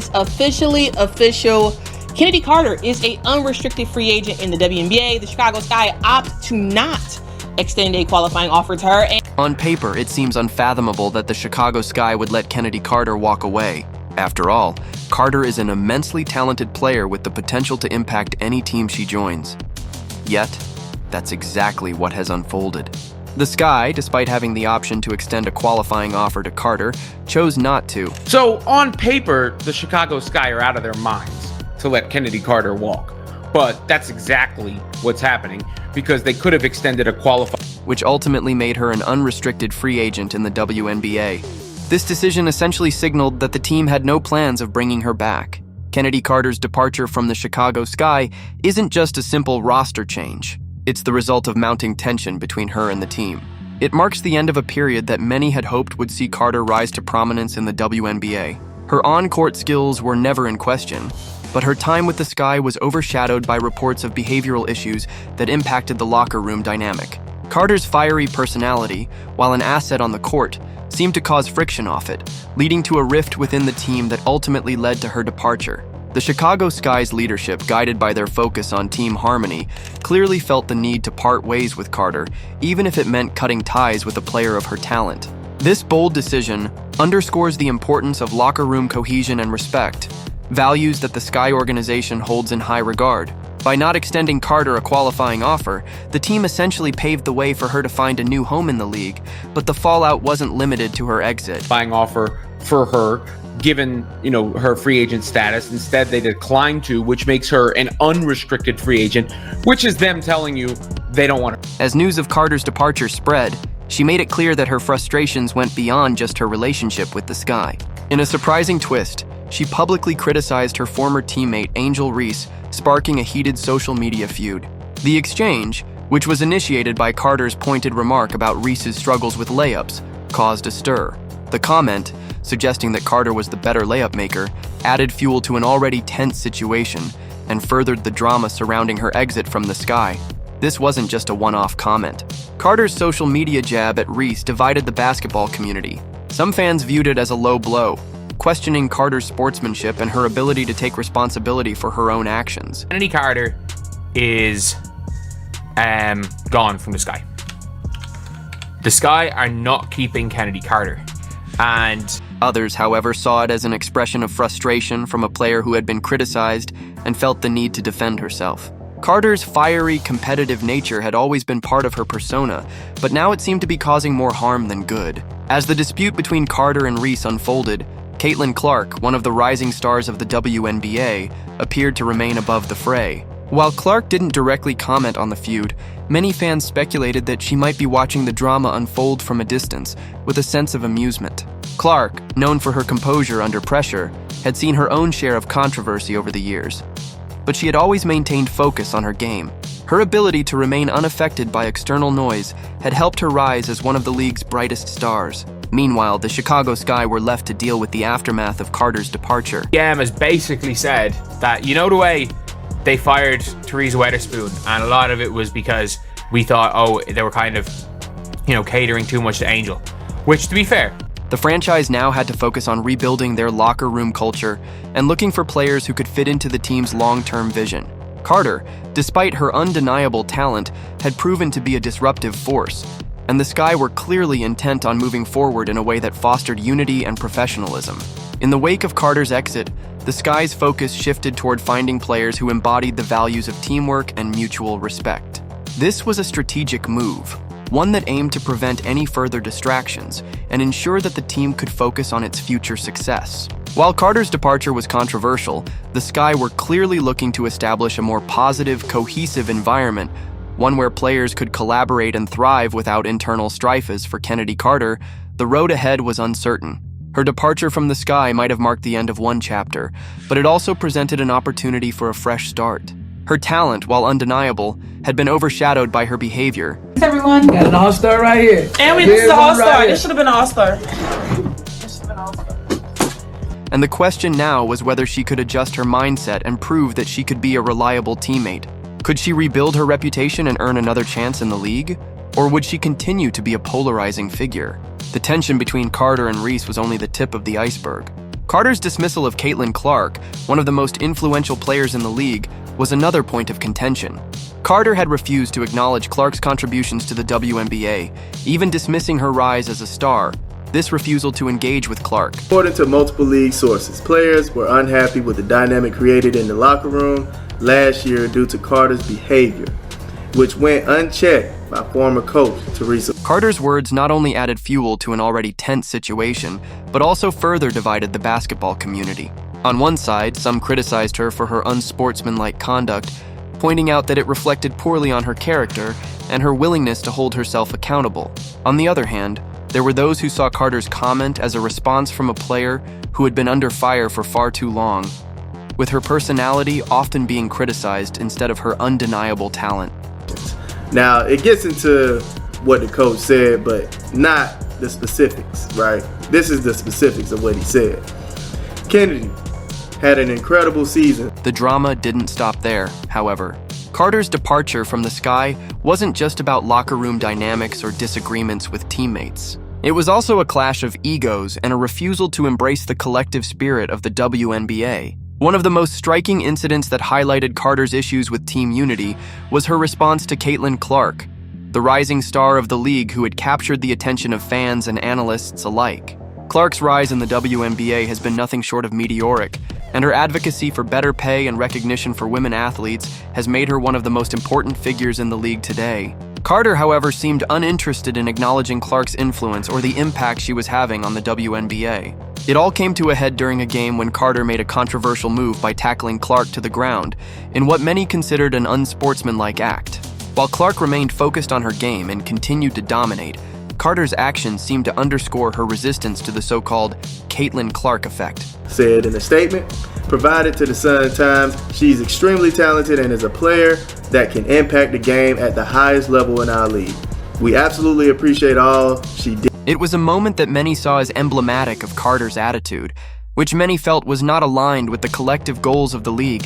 It's officially official. Chennedy Carter is an unrestricted free agent in the WNBA. The Chicago Sky opt to not extend a qualifying offer to her. On paper, it seems unfathomable that the Chicago Sky would let Chennedy Carter walk away. After all, Carter is an immensely talented player with the potential to impact any team she joins. Yet, that's exactly what has unfolded. The Sky, despite having the option to extend a qualifying offer to Carter, chose not to. So on paper, the Chicago Sky are out of their minds to let Chennedy Carter walk. But that's exactly what's happening, because they could have extended a qualifying, which ultimately made her an unrestricted free agent in the WNBA. This decision essentially signaled that the team had no plans of bringing her back. Chennedy Carter's departure from the Chicago Sky isn't just a simple roster change. It's the result of mounting tension between her and the team. It marks the end of a period that many had hoped would see Carter rise to prominence in the WNBA. Her on-court skills were never in question, but her time with the Sky was overshadowed by reports of behavioral issues that impacted the locker room dynamic. Carter's fiery personality, while an asset on the court, seemed to cause friction off it, leading to a rift within the team that ultimately led to her departure. The Chicago Sky's leadership, guided by their focus on team harmony, clearly felt the need to part ways with Carter, even if it meant cutting ties with a player of her talent. This bold decision underscores the importance of locker room cohesion and respect, values that the Sky organization holds in high regard. By not extending Carter a qualifying offer, the team essentially paved the way for her to find a new home in the league, but the fallout wasn't limited to her exit. qualifying offer for her, given, her free agent status. Instead, they declined to, which makes her an unrestricted free agent, which is them telling you they don't want her. As news of Carter's departure spread, she made it clear that her frustrations went beyond just her relationship with the Sky. In a surprising twist, she publicly criticized her former teammate Angel Reese, sparking a heated social media feud. The exchange, which was initiated by Carter's pointed remark about Reese's struggles with layups, caused a stir. The comment, suggesting that Carter was the better layup maker, added fuel to an already tense situation and furthered the drama surrounding her exit from the Sky. This wasn't just a one-off comment. Carter's social media jab at Reese divided the basketball community. Some fans viewed it as a low blow, questioning Carter's sportsmanship and her ability to take responsibility for her own actions. Chennedy Carter is gone from the Sky. The Sky are not keeping Chennedy Carter. And others, however, saw it as an expression of frustration from a player who had been criticized and felt the need to defend herself. Carter's fiery, competitive nature had always been part of her persona, but now it seemed to be causing more harm than good. As the dispute between Carter and Reese unfolded, Caitlyn Clark, one of the rising stars of the WNBA, appeared to remain above the fray. While Clark didn't directly comment on the feud, many fans speculated that she might be watching the drama unfold from a distance, with a sense of amusement. Clark, known for her composure under pressure, had seen her own share of controversy over the years. But she had always maintained focus on her game. Her ability to remain unaffected by external noise had helped her rise as one of the league's brightest stars. Meanwhile, the Chicago Sky were left to deal with the aftermath of Carter's departure. has basically said that, the way they fired Teresa Weatherspoon, and a lot of it was because we thought, they were kind of, catering too much to Angel. Which, to be fair, the franchise now had to focus on rebuilding their locker room culture and looking for players who could fit into the team's long-term vision. Carter, despite her undeniable talent, had proven to be a disruptive force, and the Sky were clearly intent on moving forward in a way that fostered unity and professionalism. In the wake of Carter's exit, the Sky's focus shifted toward finding players who embodied the values of teamwork and mutual respect. This was a strategic move, one that aimed to prevent any further distractions and ensure that the team could focus on its future success. While Carter's departure was controversial, the Sky were clearly looking to establish a more positive, cohesive environment, one where players could collaborate and thrive without internal strife. As for Chennedy Carter, the road ahead was uncertain. Her departure from the Sky might have marked the end of one chapter, but it also presented an opportunity for a fresh start. Her talent, while undeniable, had been overshadowed by her behavior. Thanks, everyone. Got an all-star right here. And this is an all-star. This should have been an all-star. And the question now was whether she could adjust her mindset and prove that she could be a reliable teammate. Could she rebuild her reputation and earn another chance in the league? Or would she continue to be a polarizing figure? The tension between Carter and Reese was only the tip of the iceberg. Carter's dismissal of Caitlyn Clark, one of the most influential players in the league, was another point of contention. Carter had refused to acknowledge Clark's contributions to the WNBA, even dismissing her rise as a star. This refusal to engage with Clark. According to multiple league sources, players were unhappy with the dynamic created in the locker room last year due to Carter's behavior, which went unchecked by former coach Taurasi. Carter's words not only added fuel to an already tense situation, but also further divided the basketball community. On one side, some criticized her for her unsportsmanlike conduct, pointing out that it reflected poorly on her character and her willingness to hold herself accountable. On the other hand, there were those who saw Carter's comment as a response from a player who had been under fire for far too long, with her personality often being criticized instead of her undeniable talent. Now, it gets into what the coach said, but not the specifics, right? This is the specifics of what he said. Chennedy had an incredible season. The drama didn't stop there, however. Carter's departure from the Sky wasn't just about locker room dynamics or disagreements with teammates. It was also a clash of egos and a refusal to embrace the collective spirit of the WNBA. One of the most striking incidents that highlighted Carter's issues with team unity was her response to Caitlyn Clark, the rising star of the league who had captured the attention of fans and analysts alike. Clark's rise in the WNBA has been nothing short of meteoric, and her advocacy for better pay and recognition for women athletes has made her one of the most important figures in the league today. Carter, however, seemed uninterested in acknowledging Clark's influence or the impact she was having on the WNBA. It all came to a head during a game when Carter made a controversial move by tackling Clark to the ground in what many considered an unsportsmanlike act. While Clark remained focused on her game and continued to dominate, Carter's actions seemed to underscore her resistance to the so-called Caitlyn Clark effect. Said in a statement provided to the Sun-Times, she's extremely talented and is a player that can impact the game at the highest level in our league. We absolutely appreciate all she did. It was a moment that many saw as emblematic of Carter's attitude, which many felt was not aligned with the collective goals of the league.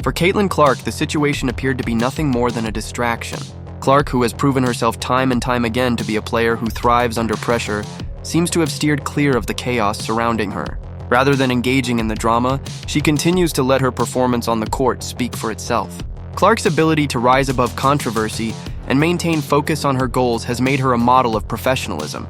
For Caitlyn Clark, the situation appeared to be nothing more than a distraction. Clark, who has proven herself time and time again to be a player who thrives under pressure, seems to have steered clear of the chaos surrounding her. Rather than engaging in the drama, she continues to let her performance on the court speak for itself. Clark's ability to rise above controversy and maintain focus on her goals has made her a model of professionalism,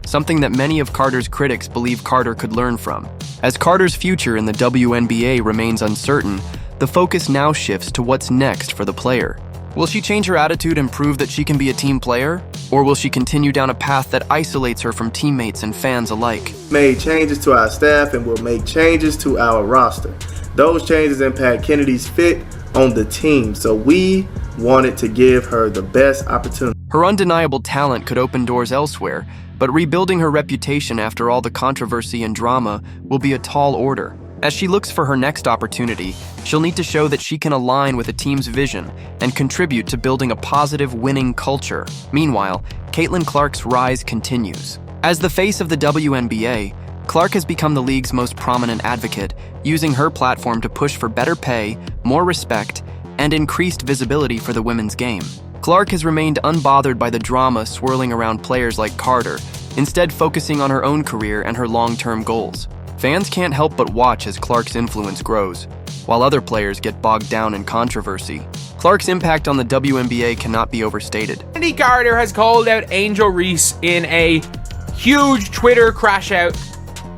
something that many of Carter's critics believe Carter could learn from. As Carter's future in the WNBA remains uncertain, the focus now shifts to what's next for the player. Will she change her attitude and prove that she can be a team player? Or will she continue down a path that isolates her from teammates and fans alike? Made changes to our staff and will make changes to our roster. Those changes impact Kennedy's fit on the team, so we wanted to give her the best opportunity. Her undeniable talent could open doors elsewhere, but rebuilding her reputation after all the controversy and drama will be a tall order. As she looks for her next opportunity, she'll need to show that she can align with a team's vision and contribute to building a positive, winning culture. Meanwhile, Caitlyn Clark's rise continues. As the face of the WNBA, Clark has become the league's most prominent advocate, using her platform to push for better pay, more respect, and increased visibility for the women's game. Clark has remained unbothered by the drama swirling around players like Carter, instead focusing on her own career and her long-term goals. Fans can't help but watch as Clark's influence grows, while other players get bogged down in controversy. Clark's impact on the WNBA cannot be overstated. Chennedy Carter has called out Angel Reese in a huge Twitter crash out,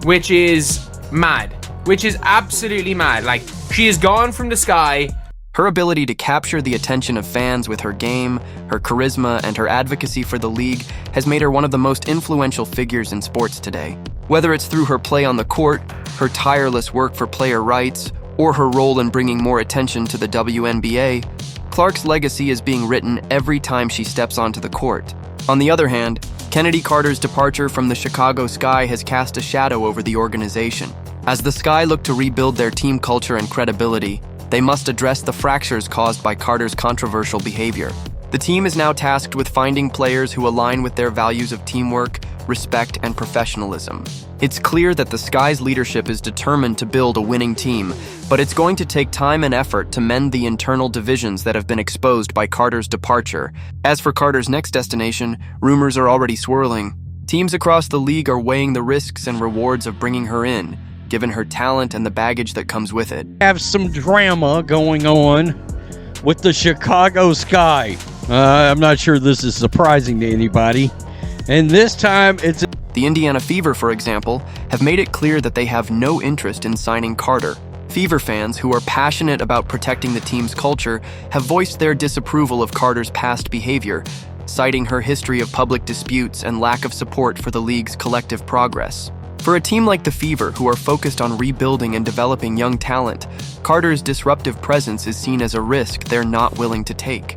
which is mad. Which is absolutely mad. Like, she has gone from the Sky. Her ability to capture the attention of fans with her game, her charisma, and her advocacy for the league has made her one of the most influential figures in sports today. Whether it's through her play on the court, her tireless work for player rights, or her role in bringing more attention to the WNBA, Clark's legacy is being written every time she steps onto the court. On the other hand, Chennedy Carter's departure from the Chicago Sky has cast a shadow over the organization. As the Sky look to rebuild their team culture and credibility, they must address the fractures caused by Carter's controversial behavior. The team is now tasked with finding players who align with their values of teamwork, respect, and professionalism. It's clear that the Sky's leadership is determined to build a winning team, but it's going to take time and effort to mend the internal divisions that have been exposed by Carter's departure. As for Carter's next destination, rumors are already swirling. Teams across the league are weighing the risks and rewards of bringing her in, given her talent and the baggage that comes with it. Have some drama going on with the Chicago Sky. I'm not sure this is surprising to anybody. And this time it's... The Indiana Fever, for example, have made it clear that they have no interest in signing Carter. Fever fans, who are passionate about protecting the team's culture, have voiced their disapproval of Carter's past behavior, citing her history of public disputes and lack of support for the league's collective progress. For a team like the Fever, who are focused on rebuilding and developing young talent, Carter's disruptive presence is seen as a risk they're not willing to take.